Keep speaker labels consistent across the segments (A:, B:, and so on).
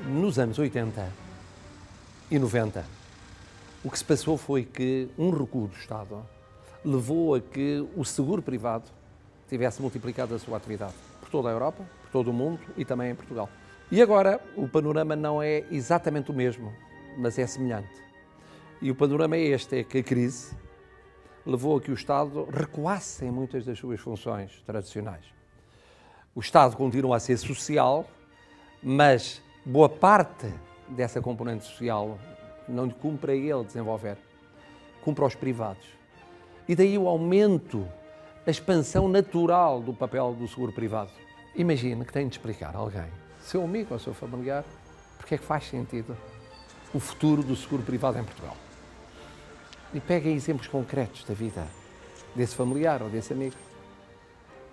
A: Nos anos 80 e 90, o que se passou foi que um recuo do Estado levou a que o seguro privado tivesse multiplicado a sua atividade por toda a Europa, por todo o mundo e também em Portugal. E agora o panorama não é exatamente o mesmo, mas é semelhante. E o panorama é este, é que a crise levou a que o Estado recuasse em muitas das suas funções tradicionais. O Estado continua a ser social, mas boa parte dessa componente social não lhe cumpre a ele desenvolver, cumpre aos privados. E daí o aumento, a expansão natural do papel do seguro privado. Imagine que tem de explicar a alguém, seu amigo ou seu familiar, porque é que faz sentido o futuro do seguro privado em Portugal. E pegue exemplos concretos da vida desse familiar ou desse amigo.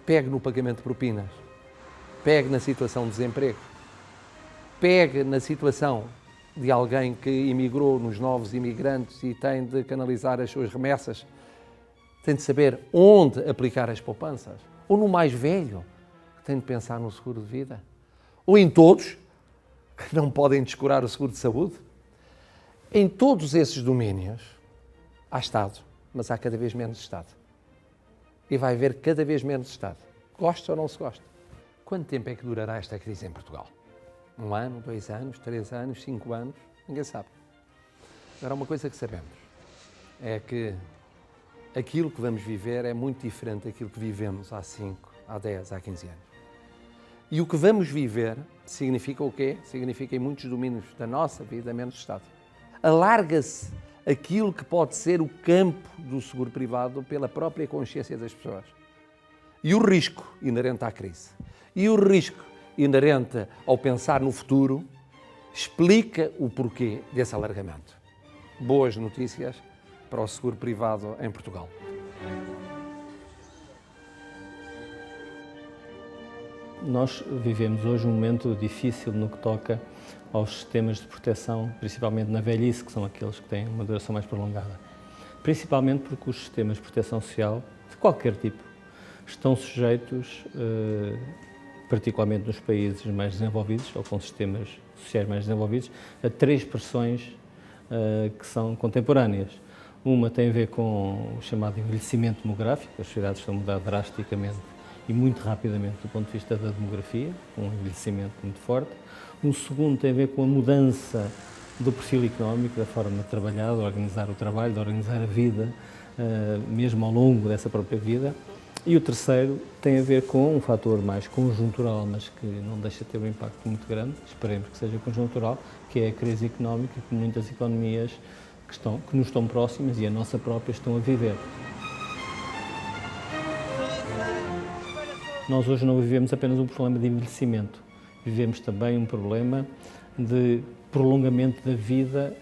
A: Pegue no pagamento de propinas, pegue na situação de desemprego, pegue na situação de alguém que emigrou nos novos imigrantes e tem de canalizar as suas remessas, tem de saber onde aplicar as poupanças, ou no mais velho, que tem de pensar no seguro de vida, ou em todos, que não podem descurar o seguro de saúde. Em todos esses domínios, há Estado, mas há cada vez menos Estado. E vai haver cada vez menos Estado. Goste ou não se goste. Quanto tempo é que durará esta crise em Portugal? 1 ano, 2 anos, 3 anos, 5 anos? Ninguém sabe. Agora, uma coisa que sabemos é que aquilo que vamos viver é muito diferente daquilo que vivemos há 5, há 10, há 15 anos. E o que vamos viver significa o quê? Significa em muitos domínios da nossa vida menos Estado. Alarga-se aquilo que pode ser o campo do seguro privado pela própria consciência das pessoas. E o risco inerente à crise, e o risco inerente ao pensar no futuro, explica o porquê desse alargamento. Boas notícias para o seguro privado em Portugal.
B: Nós vivemos hoje um momento difícil no que toca aos sistemas de proteção, principalmente na velhice, que são aqueles que têm uma duração mais prolongada. Principalmente porque os sistemas de proteção social, de qualquer tipo, estão sujeitos, particularmente nos países mais desenvolvidos, ou com sistemas sociais mais desenvolvidos, a 3 pressões que são contemporâneas. Uma tem a ver com o chamado envelhecimento demográfico, as sociedades estão a mudar drasticamente e muito rapidamente do ponto de vista da demografia, um envelhecimento muito forte. Um segundo tem a ver com a mudança do perfil económico, da forma de trabalhar, de organizar o trabalho, de organizar a vida, mesmo ao longo dessa própria vida. E o terceiro tem a ver com um fator mais conjuntural, mas que não deixa de ter um impacto muito grande, esperemos que seja conjuntural, que é a crise económica que muitas economias que nos estão próximas e a nossa própria estão a viver. Nós hoje não vivemos apenas um problema de envelhecimento, vivemos também um problema de prolongamento da vida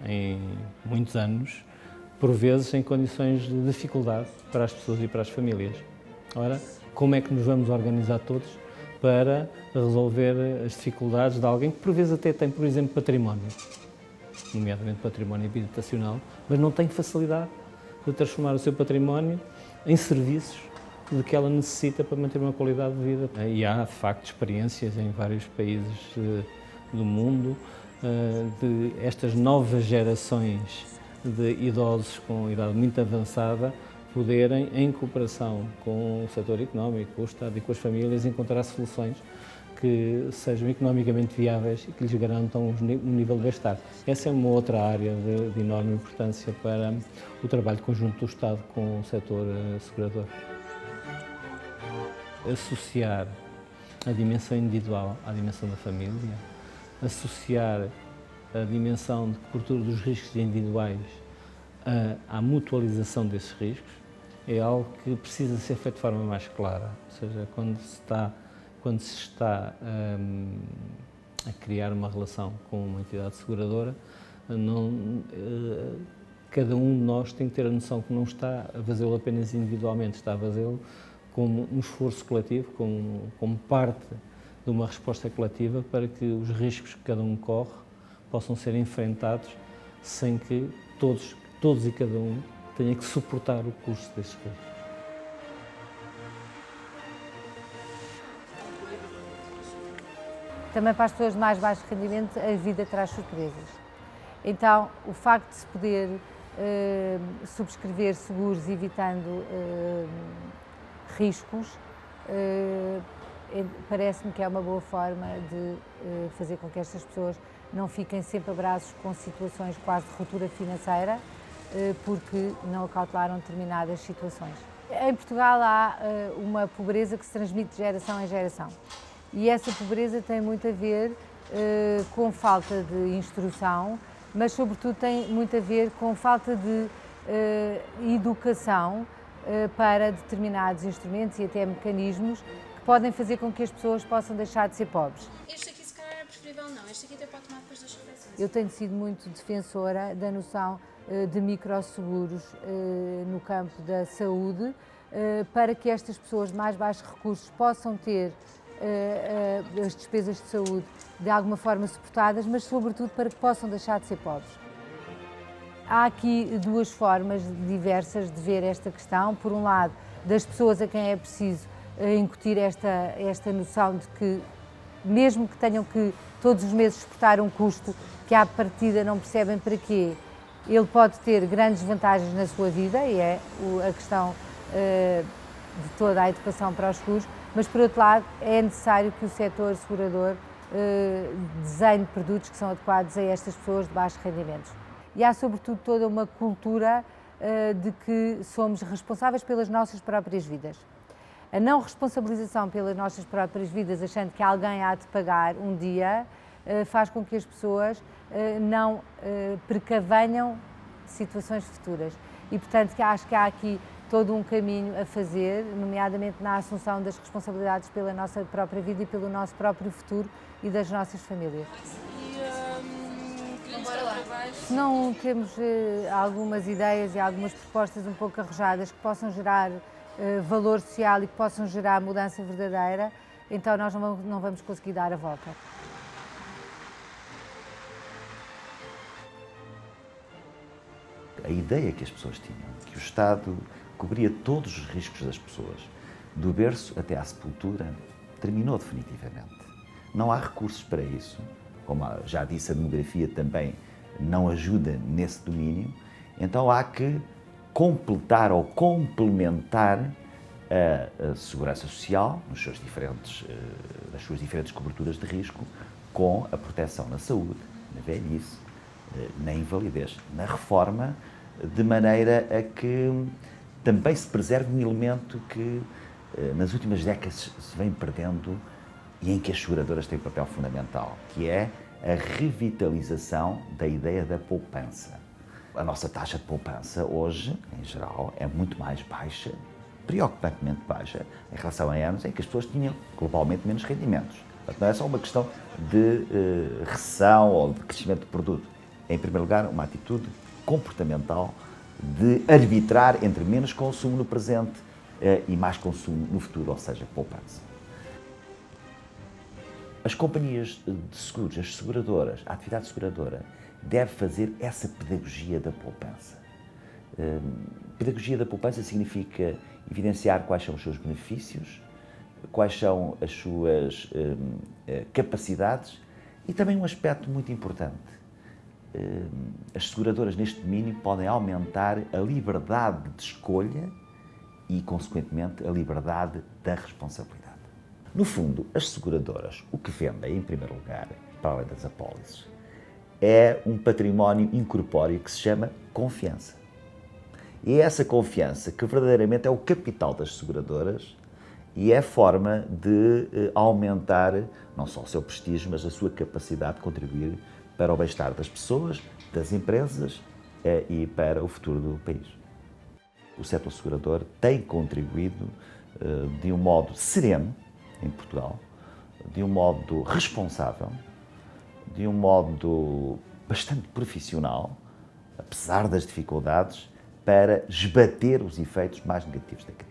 B: em muitos anos, por vezes em condições de dificuldade para as pessoas e para as famílias. Ora, como é que nos vamos organizar todos para resolver as dificuldades de alguém que por vezes até tem, por exemplo, património, nomeadamente património habitacional, mas não tem facilidade de transformar o seu património em serviços de que ela necessita para manter uma qualidade de vida. E há, de facto, experiências em vários países do mundo de estas novas gerações de idosos com idade muito avançada poderem, em cooperação com o setor económico, com o Estado e com as famílias, encontrar soluções que sejam economicamente viáveis e que lhes garantam um nível de bem-estar. Essa é uma outra área de enorme importância para o trabalho conjunto do Estado com o setor segurador. Associar a dimensão individual à dimensão da família, associar a dimensão de cobertura dos riscos individuais à mutualização desses riscos é algo que precisa ser feito de forma mais clara. Ou seja, quando se está a criar uma relação com uma entidade seguradora, cada um de nós tem que ter a noção que não está a fazê-lo apenas individualmente, está a fazê-lo como um esforço coletivo, como parte de uma resposta coletiva para que os riscos que cada um corre possam ser enfrentados sem que todos e cada um tenha que suportar o custo desses riscos.
C: também para as pessoas de mais baixo rendimento a vida traz surpresas. Então, o facto de se poder subscrever seguros evitando riscos, parece-me que é uma boa forma de fazer com que estas pessoas não fiquem sempre a braços com situações quase de ruptura financeira, porque não acautelaram determinadas situações. Em Portugal há uma pobreza que se transmite de geração em geração e essa pobreza tem muito a ver com falta de instrução, mas sobretudo tem muito a ver com falta de educação para determinados instrumentos e até mecanismos que podem fazer com que as pessoas possam deixar de ser pobres.
D: Este aqui se calhar é preferível não, este aqui até pode tomar depois das refeições.
C: Eu tenho sido muito defensora da noção de microseguros no campo da saúde, para que estas pessoas de mais baixos recursos possam ter as despesas de saúde de alguma forma suportadas, mas sobretudo para que possam deixar de ser pobres. Há aqui duas formas diversas de ver esta questão. Por um lado, das pessoas a quem é preciso incutir esta noção de que, mesmo que tenham que todos os meses suportar um custo que à partida não percebem para quê, ele pode ter grandes vantagens na sua vida, e é a questão de toda a educação para os seguros, mas por outro lado é necessário que o setor segurador desenhe produtos que são adequados a estas pessoas de baixos rendimentos. E há sobretudo toda uma cultura de que somos responsáveis pelas nossas próprias vidas. A não responsabilização pelas nossas próprias vidas, achando que alguém há de pagar um dia, faz com que as pessoas não precavenham situações futuras. E, portanto, acho que há aqui todo um caminho a fazer, nomeadamente na assunção das responsabilidades pela nossa própria vida e pelo nosso próprio futuro e das nossas famílias. Se não temos algumas ideias e algumas propostas um pouco arrojadas que possam gerar valor social e que possam gerar mudança verdadeira, então nós não vamos conseguir dar a volta.
E: A ideia que as pessoas tinham, que o Estado cobria todos os riscos das pessoas, do berço até à sepultura, terminou definitivamente. Não há recursos para isso. Como já disse, a demografia também não ajuda nesse domínio. Então há que completar ou complementar a segurança social nas suas diferentes coberturas de risco com a proteção na saúde, na velhice, na invalidez, na reforma, de maneira a que também se preserve um elemento que nas últimas décadas se vem perdendo e em que as seguradoras têm um papel fundamental, que é a revitalização da ideia da poupança. A nossa taxa de poupança hoje, em geral, é muito mais baixa, preocupantemente baixa, em relação a anos em que as pessoas tinham globalmente menos rendimentos. Portanto, não é só uma questão de recessão ou de crescimento de produto. É, em primeiro lugar, uma atitude comportamental de arbitrar entre menos consumo no presente e mais consumo no futuro, ou seja, poupança. As companhias de seguros, as seguradoras, a atividade seguradora, deve fazer essa pedagogia da poupança. Pedagogia da poupança significa evidenciar quais são os seus benefícios, quais são as suas capacidades e também um aspecto muito importante. As seguradoras neste domínio podem aumentar a liberdade de escolha e, consequentemente, a liberdade da responsabilidade. No fundo, as seguradoras, o que vendem, em primeiro lugar, para além das apólices, é um património incorpóreo que se chama confiança. E é essa confiança que verdadeiramente é o capital das seguradoras e é a forma de aumentar não só o seu prestígio, mas a sua capacidade de contribuir para o bem-estar das pessoas, das empresas e para o futuro do país. O setor segurador tem contribuído de um modo sereno em Portugal, de um modo responsável, de um modo bastante profissional, apesar das dificuldades, para esbater os efeitos mais negativos da crise.